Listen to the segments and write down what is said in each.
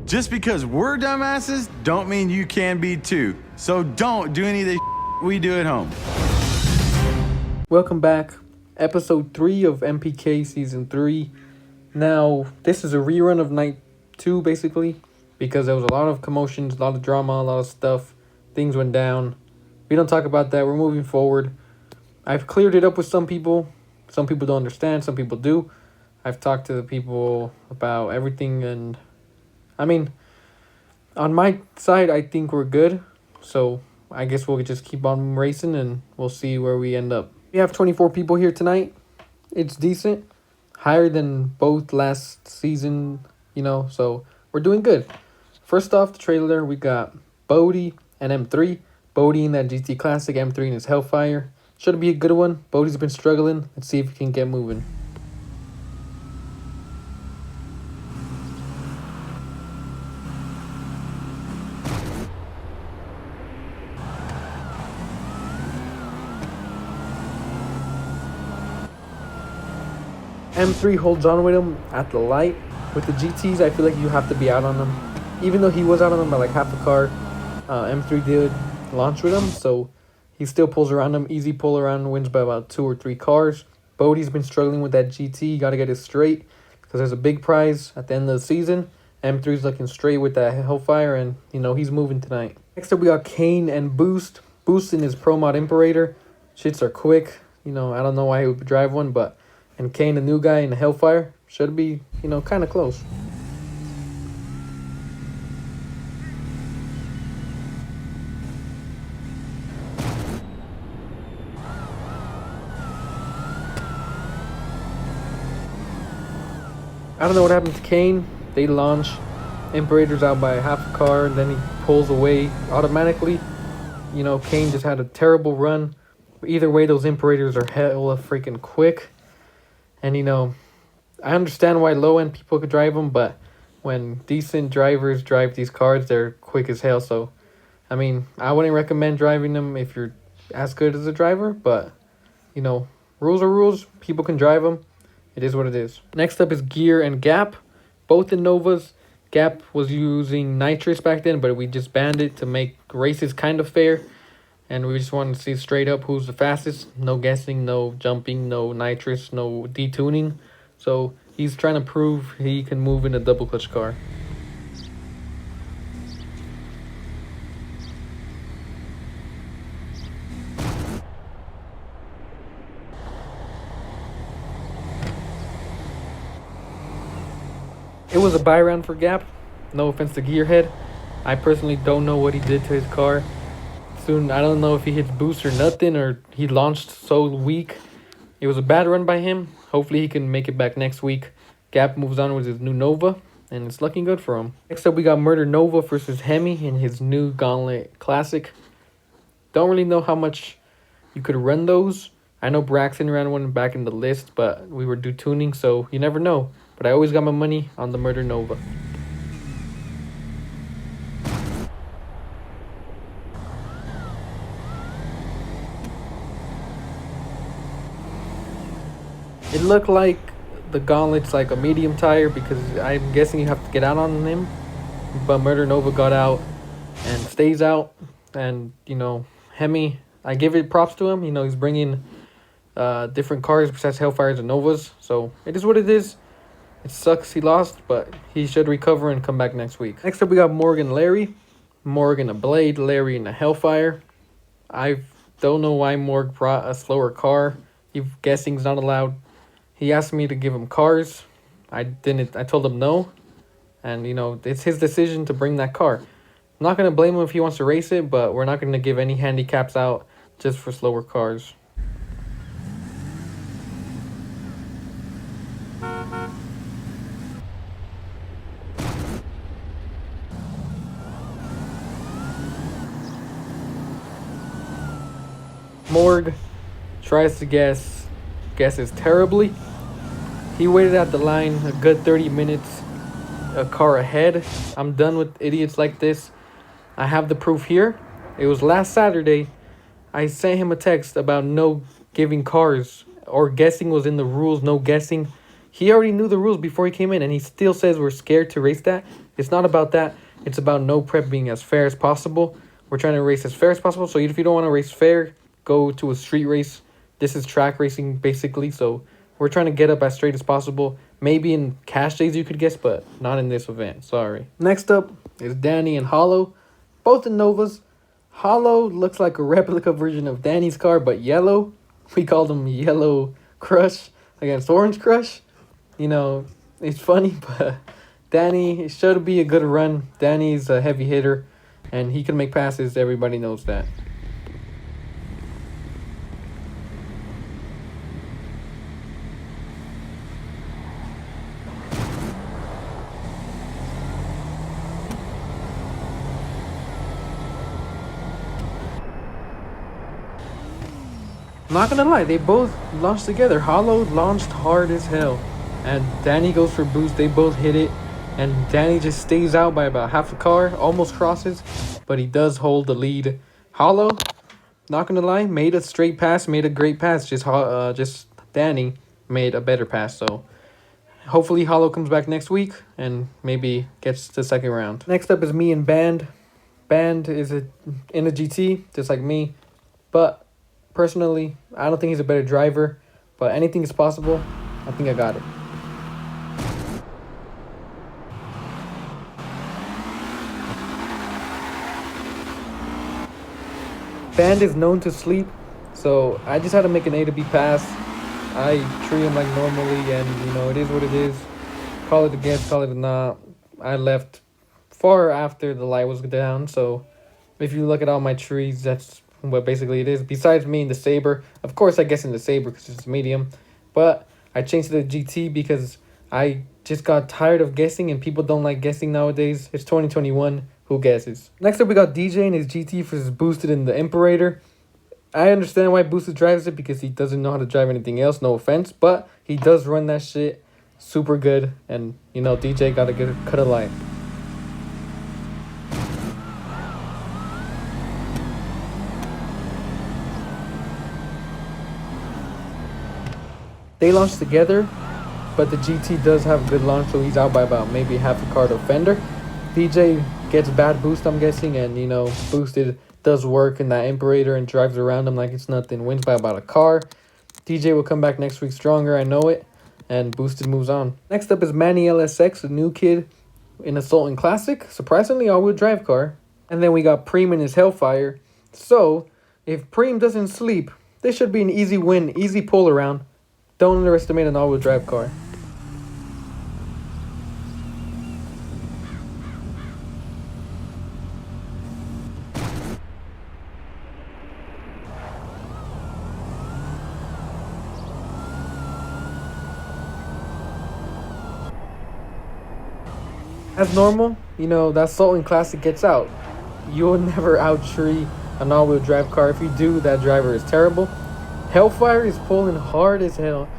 Just because we're dumbasses don't mean you can be too. So don't do any of the we do at home. Welcome back. Episode 3 of MPK Season 3. Now, this is a rerun of Night 2, basically, because there was a lot of commotions, a lot of drama, a lot of stuff. Things went down. We don't talk about that. We're moving forward. I've cleared it up with some people. Some people don't understand. Some people do. I've talked to the people about everything, and I mean, on my side, I think we're good. So I guess we'll just keep on racing, and we'll see where we end up. We have 24 people here tonight. It's decent. Higher than both last season, so we're doing good. First off, the trailer, we got Bodie and M3. Bodie in that GT Classic, M3 in his Hellfire. Should be a good one. Bodie's been struggling. Let's see if he can get moving. M3 holds on with him at the light. With the GTs, I feel like you have to be out on them. Even though he was out on them by like half a car, M3 did launch with him, so he still pulls around him. Easy pull around, wins by about 2 or 3 cars. Bodie's been struggling with that GT. You got to get it straight because there's a big prize at the end of the season. M3's looking straight with that Hellfire, and he's moving tonight. Next up, we got Kane and Boost. Boost in his Pro Mod Imperator. Shits are quick. I don't know why he would drive one, but. And Kane, the new guy in the Hellfire, should be, kind of close. I don't know what happened to Kane. They launch. Imperator's out by half a car, and then he pulls away automatically. Kane just had a terrible run. Either way, those Imperators are hella freaking quick. And, I understand why low-end people could drive them, but when decent drivers drive these cars, they're quick as hell. So, I wouldn't recommend driving them if you're as good as a driver, but, rules are rules. People can drive them. It is what it is. Next up is Gear and Gap, both in Novas. Gap was using Nitrous back then, but we just banned it to make races kind of fair. And we just want to see straight up who's the fastest. No guessing, no jumping, no Nitrous, no detuning. So he's trying to prove he can move in a double clutch car. It was a buy round for Gap. No offense to Gearhead. I personally don't know what he did to his car. I don't know if he hits boost or nothing, or he launched so weak. It was a bad run by him. Hopefully he can make it back next week. Gap moves on with his new Nova, and it's looking good for him. Next up, we got Murder Nova versus Hemi in his new Gauntlet Classic. Don't really know how much you could run those. I know Braxton ran one back in the list, but we were due tuning, so you never know. But I always got my money on the Murder Nova. It looked like the Gauntlet's like a medium tire because I'm guessing you have to get out on him. But Murder Nova got out and stays out. And, Hemi, I give it props to him. He's bringing different cars besides Hellfires and Novas. So it is what it is. It sucks he lost, but he should recover and come back next week. Next up, we got Morgan Larry. Morgan a Blade, Larry in a Hellfire. I don't know why Morg brought a slower car. Guessing's not allowed. He asked me to give him cars. I didn't. I told him no. And, it's his decision to bring that car. I'm not going to blame him if he wants to race it, but we're not going to give any handicaps out just for slower cars. Morg tries to guesses terribly. He waited at the line a good 30 minutes, a car ahead. I'm done with idiots like this. I have the proof here. It was last Saturday. I sent him a text about no giving cars, or guessing was in the rules, no guessing. He already knew the rules before he came in, and he still says we're scared to race that. It's not about that. It's about no prep being as fair as possible. We're trying to race as fair as possible. So if you don't want to race fair, go to a street race. This is track racing, basically. So we're trying to get up as straight as possible. Maybe in cash days you could guess, but not in this event. Sorry. Next up is Danny and Hollow. Both in Novas. Hollow looks like a replica version of Danny's car, but yellow. We called him Yellow Crush against Orange Crush. You know, it's funny, but Danny, it should be a good run. Danny's a heavy hitter, and he can make passes. Everybody knows that. Not gonna lie, they both launched together. Hollow launched hard as hell, and Danny goes for boost. They both hit it, and Danny just stays out by about half a car, almost crosses, but he does hold the lead. Hollow, not gonna lie, made a straight pass, made a great pass. Just Danny made a better pass. So hopefully Hollow comes back next week and maybe gets the second round. Next up is me and Band. Band is in a GT, just like me, but personally, I don't think he's a better driver, but anything is possible. I think I got it. Band is known to sleep, so I just had to make an A to B pass. I treat him like normally, and you know, it is what it is. Call it a guess, call it a not. I left far after the light was down, so if you look at all my trees, that's what basically it is. Besides me and the Sabre, of course I guess in the Sabre because it's medium, but I changed to the GT because I just got tired of guessing, and people don't like guessing nowadays. It's 2021. Who guesses? Next up, we got DJ in his GT for his boosted in the Imperator. I understand why Boosted drives it because he doesn't know how to drive anything else. No offense, but he does run that shit super good, and you know DJ got to get a cut of light. They launched together, but the GT does have a good launch, so he's out by about maybe half a car to Fender. DJ gets bad boost, I'm guessing, and you know, Boosted does work in that Imperator and drives around him like it's nothing. Wins by about a car. DJ will come back next week stronger, I know it, and Boosted moves on. Next up is Manny LSX, a new kid in Assault and Classic. Surprisingly, all-wheel drive car. And then we got Preem in his Hellfire. So, if Preem doesn't sleep, this should be an easy win, easy pull around. Don't underestimate an all-wheel drive car. As normal, you know, that Salt and Classic gets out. You'll never out-tree an all-wheel drive car. If you do, that driver is terrible. Hellfire is pulling hard as hell,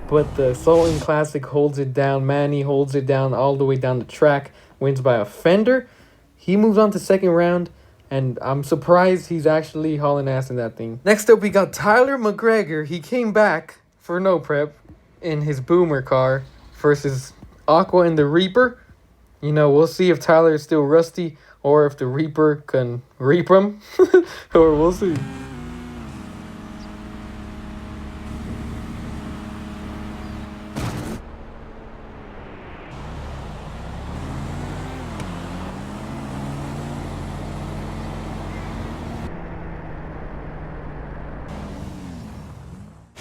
but the Salt and Classic holds it down. Manny holds it down all the way down the track, wins by a fender. He moves on to second round, and I'm surprised he's actually hauling ass in that thing. Next up, we got Tyler McGregor. He came back for no prep in his Boomer car versus Aqua and the Reaper. You know, we'll see if Tyler is still rusty or if the Reaper can reap him, or we'll see.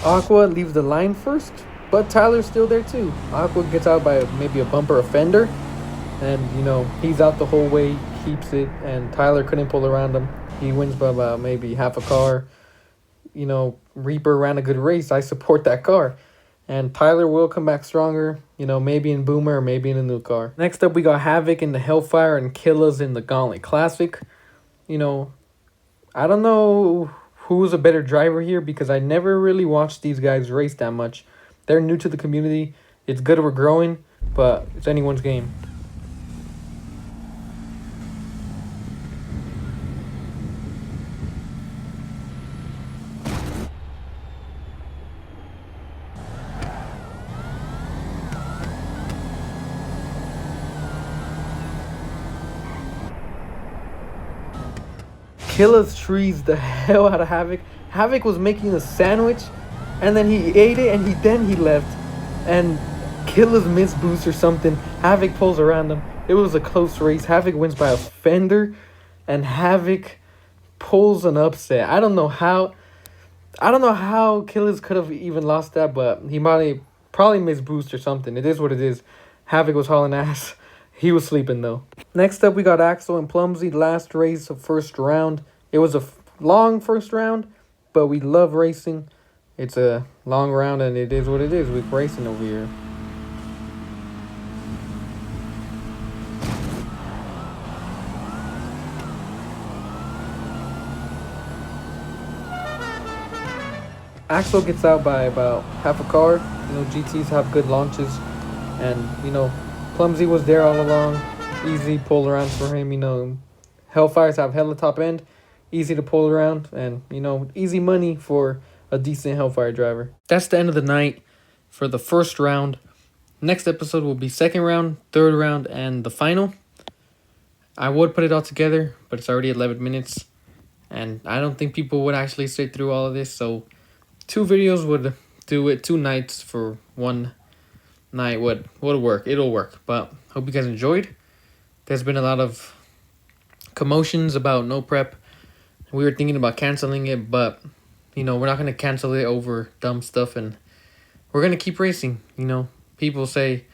Aqua leaves the line first, but Tyler's still there too. Aqua gets out by maybe a bumper offender, and you know, he's out the whole way, keeps it, and Tyler couldn't pull around him. He wins by about maybe half a car. You know, Reaper ran a good race. I support that car. And Tyler will come back stronger, you know, maybe in Boomer or maybe in a new car. Next up, we got Havoc in the Hellfire and Killas in the Gauntlet Classic. You know, I don't know who's a better driver here because I never really watched these guys race that much. They're new to the community. It's good we're growing, but it's anyone's game. Killer's trees the hell out of Havoc. Havoc was making a sandwich, and then he ate it, and he left. And Killer's missed boost or something. Havoc pulls around him. It was a close race. Havoc wins by a fender, and Havoc pulls an upset. I don't know how Killers could have even lost that, but he probably missed boost or something. It is what it is. Havoc was hauling ass. He was sleeping though. Next up, we got Axel and Plumsy. Last race of first round. It was a long first round, but we love racing. It's a long round, and it is what it is. We're racing over here. Axel gets out by about half a car. You know, GTs have good launches. And, you know, Plumsy was there all along. Easy pull around for him. You know, Hellfires have hella top end. Easy to pull around. And, you know, easy money for a decent Hellfire driver. That's the end of the night for the first round. Next episode will be second round, third round, and the final. I would put it all together, but it's already 11 minutes. And I don't think people would actually sit through all of this. So 2 videos would do it. 2 nights for 1 night would work. It'll work. But hope you guys enjoyed. There's been a lot of commotions about no prep. We were thinking about canceling it, but you know, we're not going to cancel it over dumb stuff, and we're going to keep racing. You know, people say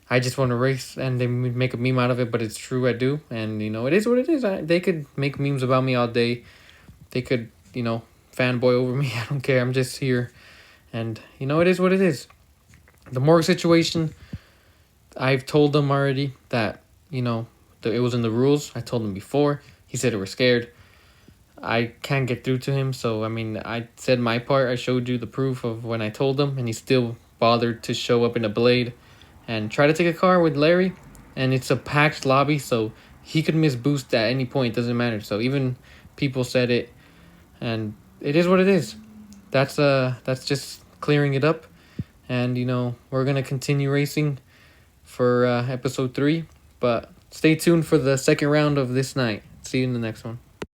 I just want to race, and they make a meme out of it, but it's true, I do. And you know, it is what it is. They could make memes about me all day. They could, you know, fanboy over me. I don't care. I'm just here. And, you know, it is what it is. The morgue situation, I've told them already that, you know, it was in the rules. I told him before. He said they were scared. I can't get through to him. So, I mean, I said my part. I showed you the proof of when I told him. And he still bothered to show up in a Blade and try to take a car with Larry. And it's a packed lobby. So, he could miss boost at any point. Doesn't matter. So, even people said it. And it is what it is. That's just clearing it up. And, you know, we're going to continue racing for episode 3. But stay tuned for the second round of this night. See you in the next one.